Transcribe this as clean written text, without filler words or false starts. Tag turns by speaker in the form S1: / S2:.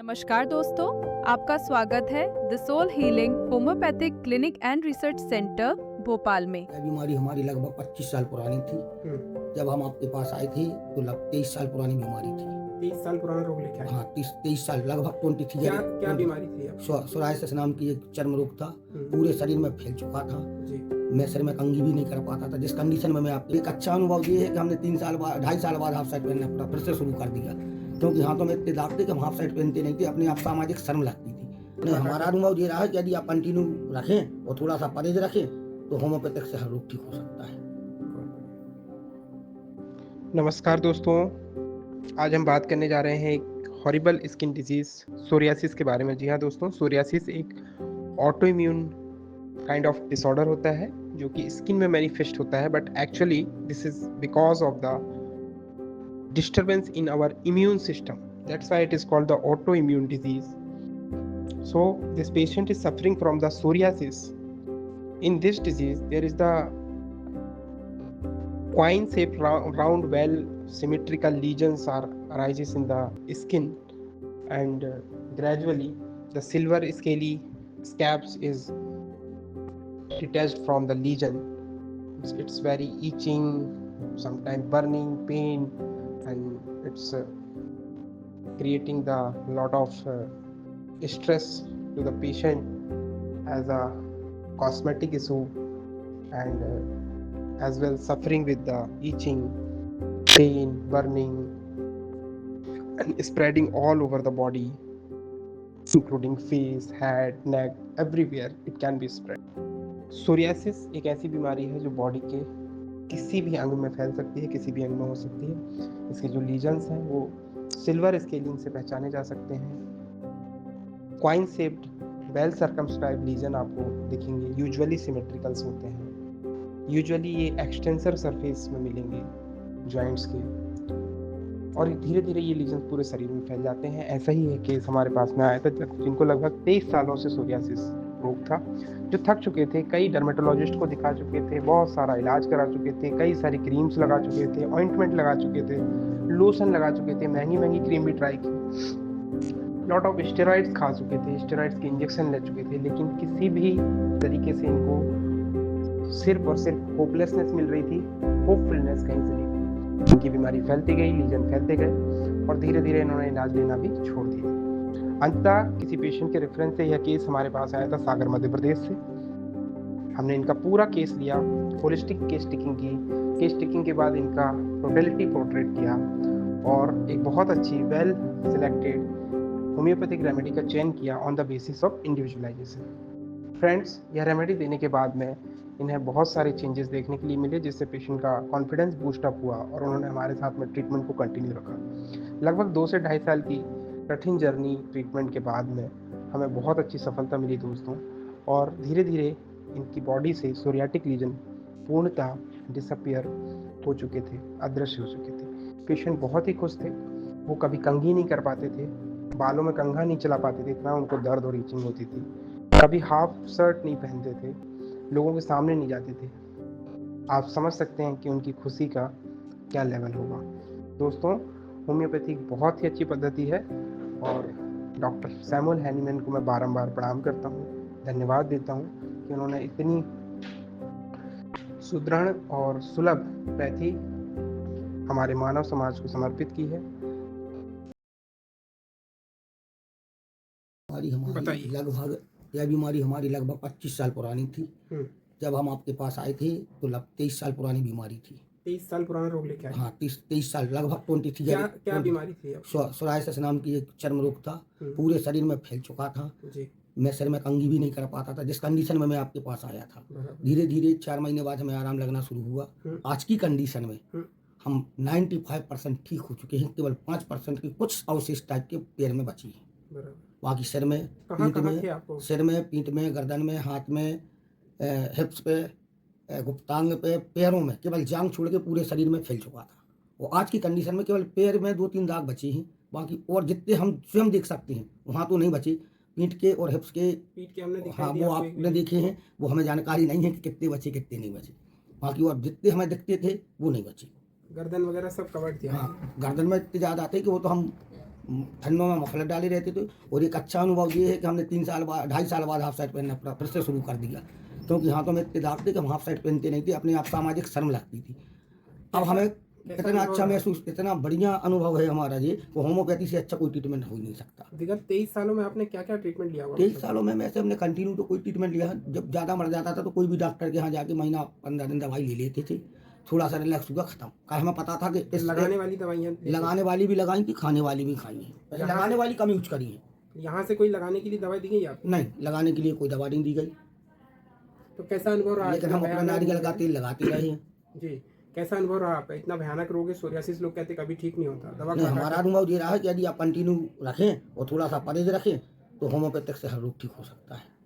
S1: नमस्कार दोस्तों, आपका स्वागत है the soul healing homeopathic clinic and research centre Bhopal में।
S2: यह बीमारी हमारी लगभग 25 साल पुरानी थी। जब हम आपके पास आए थे तो 23 साल पुरानी बीमारी थी।
S3: 23 साल पुराना रोग लेके आए।
S2: हाँ, 23 साल लगभग 23
S3: क्या क्या बीमारी थी आपको?
S2: सोरायसिस नाम की एक चर्म रोग था। पूरे शरीर में फैल चुका था
S3: जी।
S2: मैं शरीर में कंघी भी नहीं कर पाता था। जिस कंडीशन में मैं आपको एक अच्छा अनुभव ये है कि हमने 3 साल बाद 2.5 साल बाद हाफ साइड पहनना फिर से शुरू कर दिया, क्योंकि हाथों में इतने दाग थे कि हम हाफ साइड पहनते नहीं थे। अपने आप सामाजिक शर्म लगती थी। हमारा अनुभव ये रहा है कि यदि आप कंटिन्यू रखें और थोड़ा सा परहेज रखें तो होम्योपैथिक से हर रोग ठीक हो सकता है।
S3: नमस्कार दोस्तों, आज हम बात करने जा रहे हैं एक हॉरिबल स्किन डिजीज सोरियासिस के बारे में। जी हाँ दोस्तों, सोरियासिस एक auto immune kind of disorder होता है जो कि स्किन में मैनिफेस्ट होता है, but actually this is because of the disturbance in our immune system. That's why it is called the auto immune disease. So this patient is suffering from the psoriasis. In this disease, there is the coin-shaped round well symmetrical lesions arises in the skin, and gradually the silver scaly scabs is detached from the lesion. It's very itching, sometimes burning, pain, and it's creating the lot of stress to the patient as a cosmetic issue, and as well suffering with the itching, pain, burning, and spreading all over the body, including face, head, neck, everywhere it can be spread. Psoriasis एक ऐसी बीमारी है जो body के किसी भी अंग में फैल सकती है, किसी भी अंग में हो सकती है। इसके जो लीजन्स हैं वो सिल्वर स्केलिंग से पहचाने जा सकते हैं। Coin shaped well circumscribed lesion आपको दिखेंगे, यूजुअली सिमेट्रिकल्स होते हैं। यूजुअली ये एक्सटेंसर सरफेस में मिलेंगे जॉइंट्स के, और धीरे धीरे ये लीजन पूरे शरीर में फैल जाते हैं। ऐसा ही है केस हमारे पास में आया था जिनको लगभग 23 सालों से सोरियासिस रोग था, जो थक चुके थे, कई डर्मेटोलॉजिस्ट को दिखा चुके थे, बहुत सारा इलाज करा चुके थे, कई सारी क्रीम्स लगा चुके थे, ऑइंटमेंट लगा चुके थे, लोशन लगा चुके थे, महंगी महंगी क्रीम भी ट्राई की, लॉट ऑफ स्टेरॉइड्स खा चुके थे, स्टेरॉइड्स के इंजेक्शन ले चुके थे, लेकिन किसी भी तरीके से इनको सिर्फ और सिर्फ होपलेसनेस मिल रही थी, होपफुलनेस कहीं से नहीं। इनकी बीमारी फैलती गई, लीजन फैलते गए, और धीरे धीरे इन्होंने इलाज लेना भी छोड़ दिया। अंततः किसी पेशेंट के रेफरेंस से यह केस हमारे पास आया था सागर मध्य प्रदेश से। हमने इनका पूरा केस लिया, होलिस्टिक केस टेकिंग की। केस टेकिंग के बाद इनका टोटलिटी पोर्ट्रेट किया और एक बहुत अच्छी वेल सिलेक्टेड होम्योपैथिक रेमेडी का चयन किया on the basis of individualisation. Friends, यह रेमेडी देने के बाद में इन्हें बहुत सारे चेंजेस देखने के लिए मिले, जिससे पेशेंट का कॉन्फिडेंस बूस्टअप हुआ और उन्होंने हमारे साथ में ट्रीटमेंट को कंटिन्यू रखा। लगभग 2 से 2.5 साल की कठिन जर्नी ट्रीटमेंट के बाद में हमें बहुत अच्छी सफलता मिली दोस्तों, और धीरे धीरे इनकी बॉडी से सोरियाटिक लीजन पूर्णतः डिसअपियर हो चुके थे, अदृश्य हो चुके थे। पेशेंट बहुत ही खुश थे। वो कभी कंघी नहीं कर पाते थे, बालों में कंघा नहीं चला पाते थे, इतना उनको दर्द और ईचिंग होती थी। कभी हाफ शर्ट नहीं पहनते थे, लोगों के सामने नहीं जाते थे। आप समझ सकते हैं कि उनकी खुशी का क्या लेवल होगा। दोस्तों, होम्योपैथी बहुत ही अच्छी पद्धति है, और डॉक्टर सैमुअल हैनीमैन को मैं बारंबार प्रणाम करता हूँ, धन्यवाद देता हूँ कि उन्होंने इतनी सुदृढ़ और सुलभ पैथी हमारे मानव समाज को समर्पित की है।
S2: यह बीमारी हमारी लगभग 25 साल पुरानी थी। जब हम आपके पास आए थे तो 23 साल पुरानी बीमारी थी।
S3: 23 साल पुराना रोग लेके आए।
S2: हाँ, 23 साल लगभग 23।
S3: क्या बीमारी थी?
S2: सोरायसिस नाम की एक चर्म रोग था। पूरे शरीर में फैल चुका था
S3: जी।
S2: मैं शरीर में कंघी भी नहीं कर पाता था। जिस कंडीशन में मैं आपके पास आया था, धीरे धीरे 4 महीने बाद हमें आराम लगना शुरू हुआ। आज की कंडीशन में हम 95% ठीक हो चुके हैं। केवल 5% की कुछ अवशेष टाइप के पैर में बची है। बाकी सिर में, सिर में, पीठ में, गर्दन में, हाथ में, हिप्स पे, गुप्तांग पे, पैरों में, केवल जांग छोड़ के पूरे शरीर में फैल चुका था। और आज की कंडीशन में केवल पैर में 2-3 दाग बचे हैं। बाकी और जितने हम स्वयं देख सकते हैं वहाँ तो नहीं बचे। पीठ के और हिप्स के,
S3: हमने
S2: हाँ वो आपने देखे हैं, वो हमें जानकारी नहीं है कि कितने बचे कितने नहीं बचे। बाकी और जितने हमें दिखते थे वो नहीं बचे।
S3: गर्दन वगैरह सब कवर किया।
S2: हाँ, गर्दन में इतने ज़्यादा आते कि वो तो हम ठंडों में मफलर डाले रहते थे। और एक अच्छा अनुभव ये है कि हमने 3 साल बाद 2.5 साल बाद हाफ साइड पहनना फिर से शुरू कर दिया, क्योंकि हाथों में इतने दाग थे कि हम हाफ साइड पहनते नहीं थे, अपने आप सामाजिक शर्म लगती थी। अब हमें इतना अच्छा महसूस, इतना बढ़िया अनुभव है हमारा ये कि होम्योपैथी से अच्छा कोई ट्रीटमेंट हो ही नहीं सकता।
S3: विगत 23 सालों में आपने क्या क्या ट्रीटमेंट लिया हुआ?
S2: 23 सालों में वैसे हमने कंटिन्यू तो कोई ट्रीटमेंट लिया है। जब ज़्यादा मर जाता था तो कोई भी डॉक्टर के यहाँ जाके महीना 15 दिन दवाई ले लेते थे, थोड़ा सा रिलैक्स हुआ, खत्म। कल हमें पता था कि इस
S3: लगाने वाली दवाइयाँ
S2: लगाने वाली भी लगाई थी, खाने वाली भी खाई है। वैसे लगाने वाली कम यूज करी है।
S3: यहाँ से कोई लगाने के लिए दवाई दी गई आपको?
S2: नहीं, लगाने के लिए कोई दवा नहीं दी गई,
S3: तो कैसा अनुभव रहा?
S2: लेकिन हम अपना नारियल का तेल लगाते रहे हैं।
S3: जी, कैसा अनुभव रहा आपका? इतना भयानक रोग है सोरियासिस, लोग कहते कभी ठीक नहीं होता, दवा
S2: नहीं,
S3: खा
S2: हमारा अनुभव ये रहा है कि यदि आप कंटिन्यू रखें और थोड़ा सा परहेज रखें तो होम्योपैथिक से हर रोग ठीक हो सकता है।